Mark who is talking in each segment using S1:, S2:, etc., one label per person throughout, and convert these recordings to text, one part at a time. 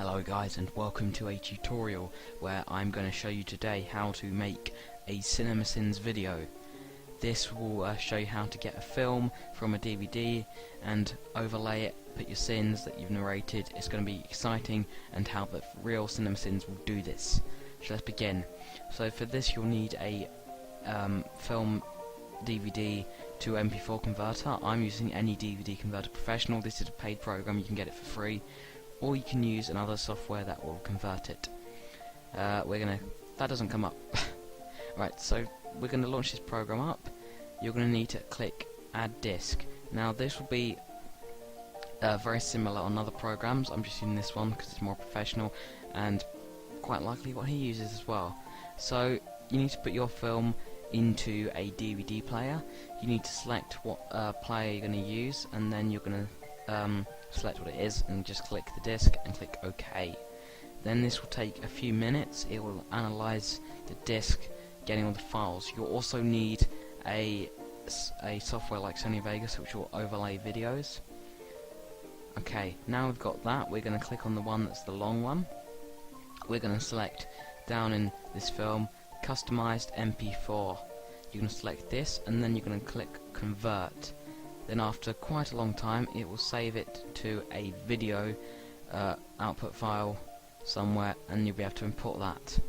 S1: Hello guys, and welcome to a tutorial where I'm going to show you today how to make a CinemaSins video. This will show you how to get a film from a DVD and overlay it, put your sins that you've narrated. It's going to be exciting, and how the real CinemaSins will do this. So let's begin. So for this you'll need a film DVD to MP4 converter. I'm using any DVD converter professional. This is a paid program, you can get it for free, or you can use another software that will convert it. That doesn't come up. Right, so we're gonna launch this program up. You're gonna need to click add disk. Now this will be very similar on other programs. I'm just using this one because it's more professional and quite likely what he uses as well. So you need to put your film into a DVD player. You need to select what player you're going to use, and then you're going to select what it is and just click the disc and click OK. Then this will take a few minutes. It will analyze the disc, getting all the files. You'll also need a software like Sony Vegas, which will overlay videos. Okay, now we've got that, we're going to click on the one that's the long one. We're going to select down in this film customized MP4. You're going to select this, and then you're going to click convert. Then after quite a long time it will save it to a video output file somewhere, and you'll be able to import that.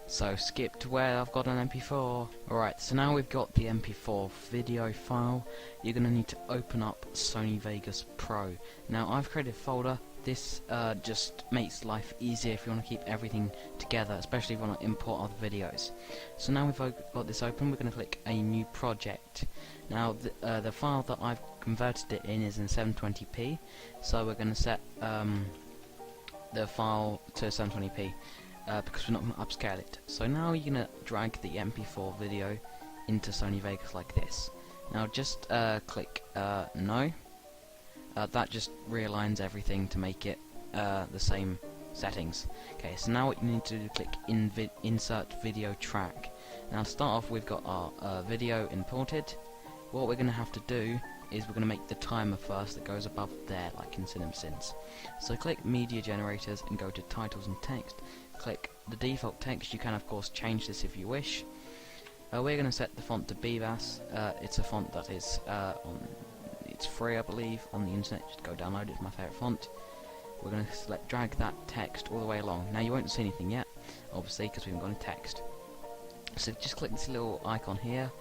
S1: So skip to where I've got an MP4. Alright, so now we've got the MP4 video file. You're going to need to open up Sony Vegas Pro. Now I've created a folder. This just makes life easier if you want to keep everything together, especially if you want to import other videos. So now we've got this open, we're going to click a new project. Now the file that I've converted it in is in 720p, so we're going to set the file to 720p because we're not going to upscale it. So now you're going to drag the MP4 video into Sony Vegas like this. Now just click no. That just realigns everything to make it the same settings. Okay, so now what you need to do is click insert video track. Now to start off, we've got our video imported. What we're going to have to do is we're going to make the timer first that goes above there, like in CinemaSins. So click media generators and go to titles and text. Click the default text. You can of course change this if you wish. We're going to set the font to BBAS. It's a font that is it's free, I believe, on the internet. Just go download it. It's my favourite font. We're going to drag that text all the way along. Now you won't see anything yet, obviously, because we haven't got any text. So just click this little icon here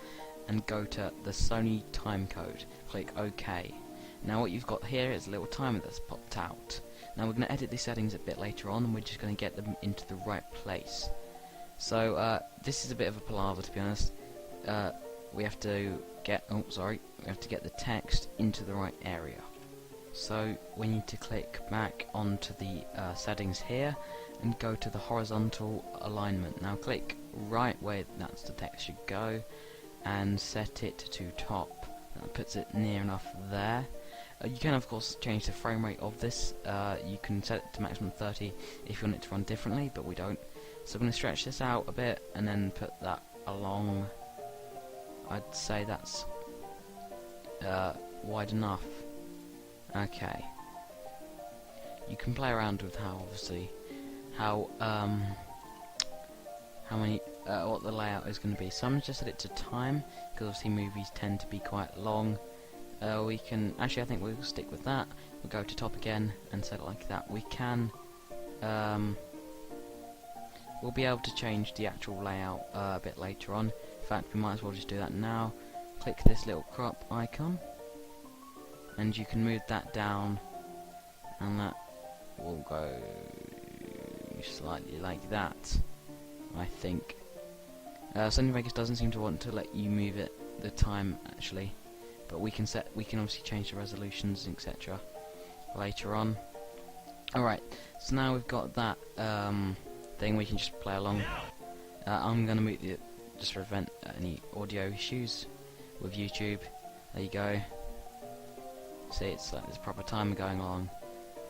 S1: and go to the Sony timecode. Click OK. Now what you've got here is a little timer that's popped out. Now we're going to edit these settings a bit later on, and we're just going to get them into the right place. So this is a bit of a palaver, to be honest. We have to get the text into the right area. So we need to click back onto the settings here and go to the horizontal alignment. Now click right where that's the text should go and set it to top. That puts it near enough there. You can of course change the frame rate of this. You can set it to maximum 30 if you want it to run differently, but we don't. So I'm going to stretch this out a bit and then put that along. I'd say that's wide enough. Okay. You can play around with what the layout is going to be. So I'm just set it to time, because obviously movies tend to be quite long. We can actually, I think we'll stick with that. We'll go to top again and set it like that. We can we'll be able to change the actual layout a bit later on. In fact, we might as well just do that now. Click this little crop icon, and you can move that down, and that will go slightly like that, I think. Sony Vegas doesn't seem to want to let you move it the time actually, but we can obviously change the resolutions, etc. later on. Alright, so now we've got that thing, we can just play along. I'm going to mute it just to prevent any audio issues with YouTube. There you go. See, it's like there's proper timer going along.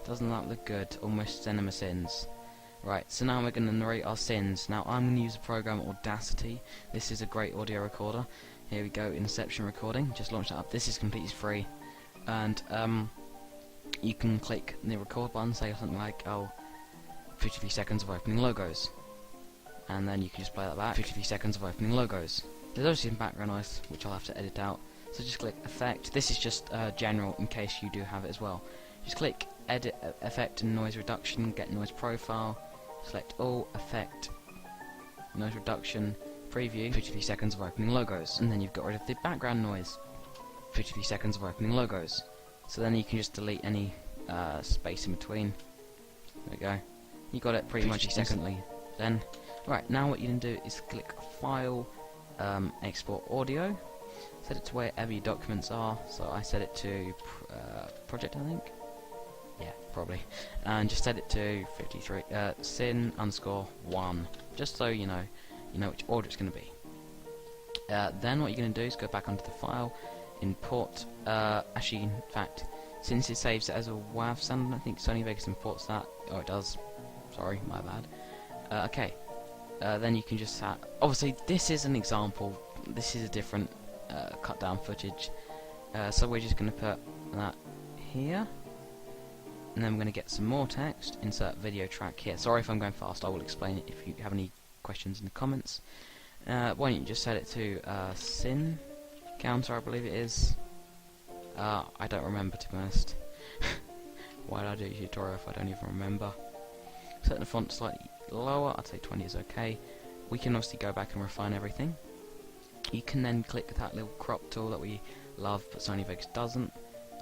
S1: Doesn't that look good? Almost CinemaSins. Right, so now we're going to narrate our sins. Now I'm going to use the program Audacity. This is a great audio recorder. Here we go, Inception recording. Just launch that up. This is completely free, and you can click the record button, say something like, oh, 53 seconds of opening logos. And then you can just play that back. 53 seconds of opening logos. There's obviously some background noise, which I'll have to edit out. So just click Effect. This is just general in case you do have it as well. Just click Edit, Effect and Noise Reduction, get Noise Profile, select All, Effect, Noise Reduction, Preview, 53 seconds of opening logos, and then you've got rid of the background noise. 53 seconds of opening logos. So then you can just delete any space in between. There we go. You got it pretty much instantly. Then, right, now what you can do is click File, Export Audio, set it to wherever your documents are. So I set it to Project, I think. Yeah, probably. And just set it to 53 sin_1, just so you know which order it's going to be. Then what you're going to do is go back onto the file, import. Actually, in fact, since it saves it as a WAV sound, I don't think Sony Vegas imports that. Oh, it does. Sorry, my bad. Okay. Then you can just obviously this is an example. This is a different cut down footage. So we're just going to put that here. And then we're going to get some more text, insert video track here. Sorry if I'm going fast, I will explain it if you have any questions in the comments. Why don't you just set it to sin counter, I believe it is. I don't remember, to be honest. Why did I do a tutorial if I don't even remember? Set the font slightly lower, I'd say 20 is okay. We can obviously go back and refine everything. You can then click that little crop tool that we love, but Sony Vegas doesn't.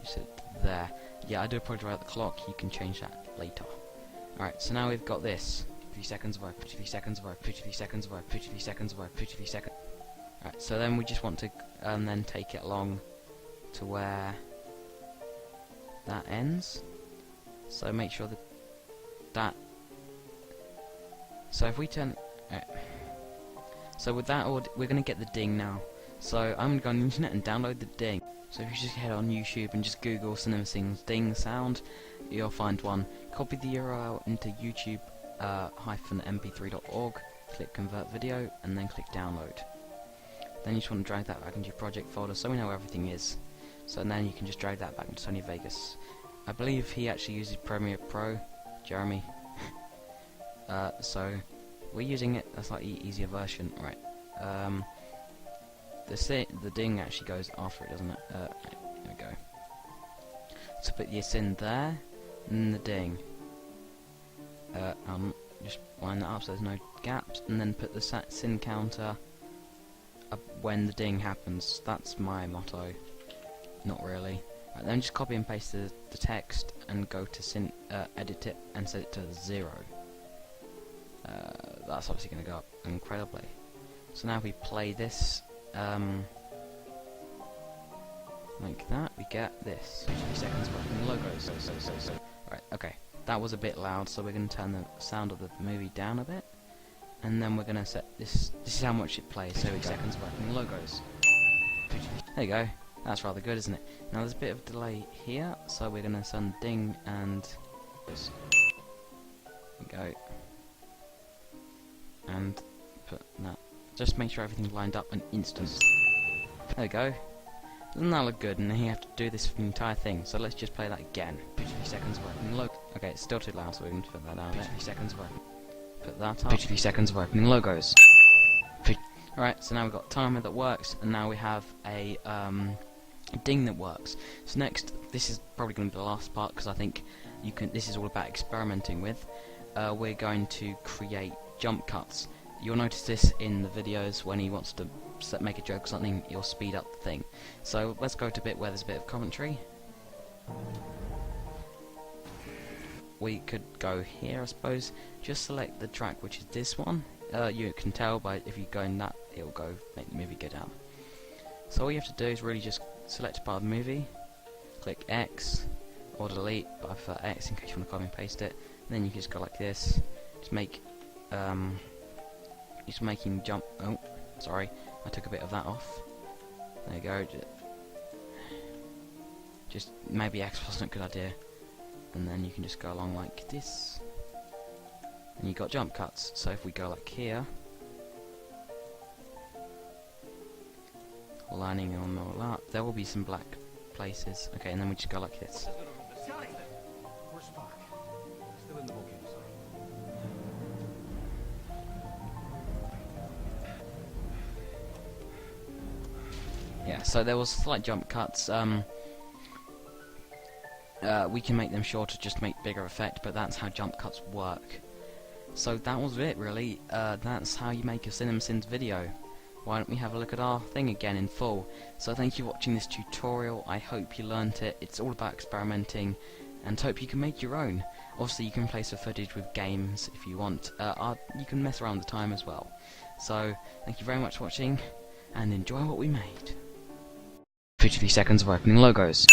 S1: You set it there. Yeah, I do a project about the clock, you can change that later. Alright, so now we've got this. 50 seconds of 50 seconds of 50 seconds of 50 seconds of 50 seconds. Alright, so then we just want to then take it along to where that ends. So make sure that so if we turn so with that we're going to get the ding now. So I'm going to go on the internet and download the ding. So if you just head on YouTube and just Google CinemaSins ding sound, you'll find one. Copy the URL into YouTube-mp3.org, click convert video, and then click download. Then you just want to drag that back into your project folder so we know where everything is. So then you can just drag that back into Sony Vegas. I believe he actually uses Premiere Pro, Jeremy. So we're using it a slightly easier version, right? The ding actually goes after it, doesn't it? There we go. So put your sin there, and the ding. Just line that up so there's no gaps, and then put the sin counter up when the ding happens. That's my motto. Not really. Right, then just copy and paste the text and go to edit it and set it to 0. That's obviously going to go up incredibly. So now we play this. Like that, we get this. 50 seconds of opening logos. So. Right, okay. That was a bit loud, so we're going to turn the sound of the movie down a bit. And then we're going to set this. This is how much it plays. So 50 seconds of opening logos. There you go. That's rather good, isn't it? Now there's a bit of delay here, so we're going to send ding and this. There we go. And put that. Just make sure everything's lined up and instant. There we go. Doesn't that look good? And then you have to do this for the entire thing. So let's just play that again. 50 seconds of opening logo. Okay, it's still too loud, so we're going to put that down. 50 seconds of opening. Put that up. 50 seconds of opening logos. Alright, so now we've got timer that works, and now we have a ding that works. So next, this is probably going to be the last part because I think you can. This is all about experimenting with. We're going to create jump cuts. You'll notice this in the videos when he wants to make a joke or something, he'll speed up the thing. So let's go to a bit where there's a bit of commentary. We could go here, I suppose. Just select the track, which is this one. You can tell by if you go in that, it'll go make the movie go down. So all you have to do is really just select a part of the movie, click X or delete, but I prefer X in case you want to copy and paste it. And then you can just go like this. Just make just making jump. Oh, sorry, I took a bit of that off. There you go. Just maybe X wasn't a good idea. And then you can just go along like this. And you got jump cuts. So if we go like here, lining on all that, there will be some black places. Okay, and then we just go like this.
S2: Where's Spock? Still in the volcano, sorry.
S1: So there was slight jump cuts. We can make them shorter just to make bigger effect, but that's how jump cuts work. So that was it, really. That's how you make a CinemaSins video. Why don't we have a look at our thing again in full? So thank you for watching this tutorial. I hope you learnt it. It's all about experimenting, and hope you can make your own. Obviously you can play some footage with games if you want. You can mess around with the time as well. So thank you very much for watching, and enjoy what we made. 53 seconds of opening logos.